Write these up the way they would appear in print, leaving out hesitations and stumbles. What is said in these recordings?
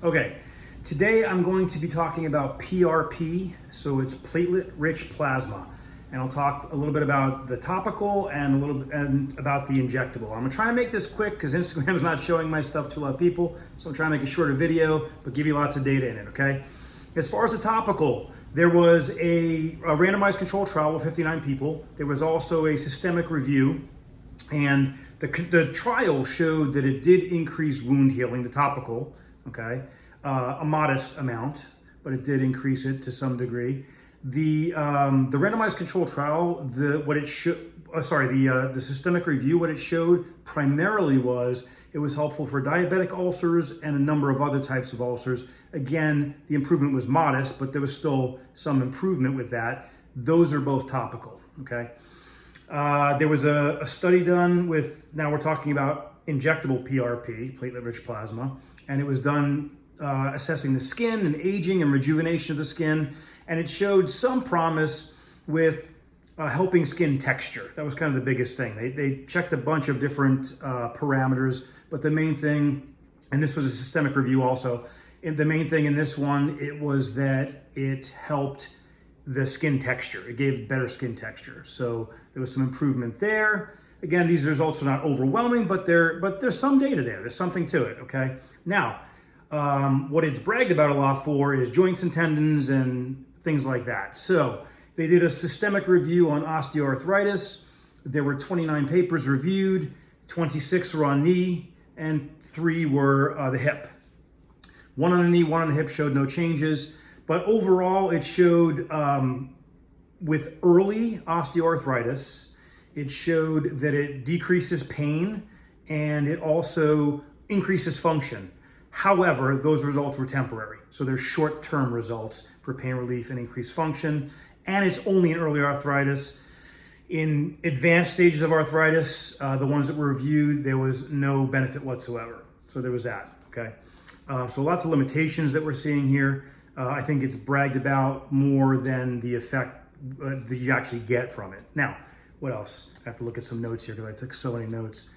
Okay, today I'm going to be talking about PRP, so it's platelet rich plasma. And I'll talk a little bit about the topical and a little bit about the injectable. I'm gonna try and make this quick because Instagram's not showing my stuff to a lot of people. So I'm trying to make a shorter video, but give you lots of data in it, okay? As far as the topical, there was a randomized controlled trial with 59 people. There was also a systemic review, and the trial showed that it did increase wound healing, the topical, okay? A modest amount, but it did increase it to some degree. The randomized controlled trial, the systemic review, what it showed primarily was it was helpful for diabetic ulcers and a number of other types of ulcers. Again, the improvement was modest, but there was still some improvement with that. Those are both topical, okay? There was a study done with, now we're talking about injectable PRP, platelet rich plasma, and it was done assessing the skin and aging and rejuvenation of the skin, and it showed some promise with helping skin texture. That was kind of the biggest thing. They checked a bunch of different parameters, but the main thing, and this was a systemic review also, the main thing in this one, it was that it helped the skin texture. It gave better skin texture. So there was some improvement there. Again, these results are not overwhelming, but there's some data there. There's something to it, okay? Now, what it's bragged about a lot for is joints and tendons and things like that. So they did a systemic review on osteoarthritis. There were 29 papers reviewed, 26 were on knee, and 3 were the hip. 1 on the knee, 1 on the hip showed no changes. But overall, it showed with early osteoarthritis, it showed that it decreases pain and it also increases function. However, those results were temporary. So they're short-term results for pain relief and increased function. And it's only in early arthritis. In advanced stages of arthritis, the ones that were reviewed, there was no benefit whatsoever. So there was that, okay? So lots of limitations that we're seeing here. I think it's bragged about more than the effect that you actually get from it. Now, what else? I have to look at some notes here because I took so many notes.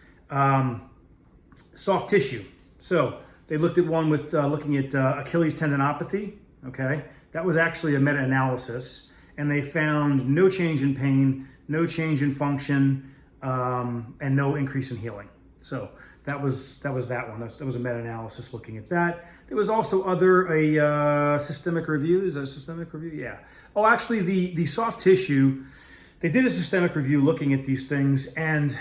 Soft tissue. So they looked at one with looking at Achilles tendinopathy, okay? That was actually a meta-analysis, and they found no change in pain, no change in function, and no increase in healing. So that was that one. That was a meta-analysis looking at that. There was also a systemic review. Is that a systemic review? Yeah. Oh, actually, the soft tissue, they did a systemic review looking at these things, and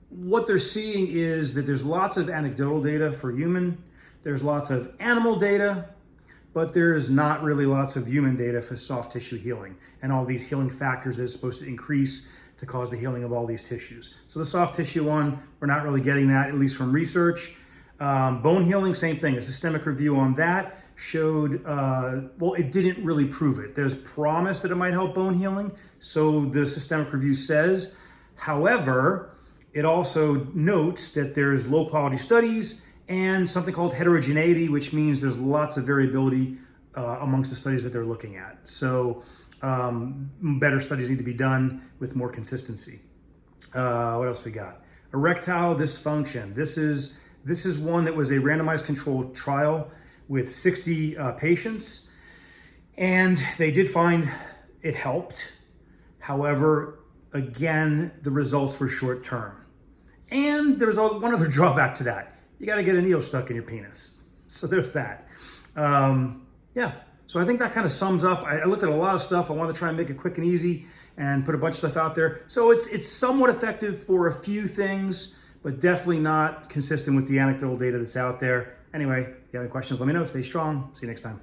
what they're seeing is that there's lots of anecdotal data for human, there's lots of animal data, but there's not really lots of human data for soft tissue healing and all these healing factors that are supposed to increase to cause the healing of all these tissues. So the soft tissue one, we're not really getting that, at least from research. Bone healing, same thing. A systemic review on that showed, well, it didn't really prove it. There's promise that it might help bone healing, so the systemic review says. However, it also notes that there's low quality studies and something called heterogeneity, which means there's lots of variability amongst the studies that they're looking at. So better studies need to be done with more consistency. What else we got? Erectile dysfunction. This is one that was a randomized controlled trial with 60 patients, and they did find it helped. However, again, the results were short term. And there was one other drawback to that. You got to get a needle stuck in your penis. So there's that. Yeah. So I think that kind of sums up. I looked at a lot of stuff. I wanted to try and make it quick and easy and put a bunch of stuff out there. So it's somewhat effective for a few things, but definitely not consistent with the anecdotal data that's out there. Anyway, if you have any questions, let me know. Stay strong. See you next time.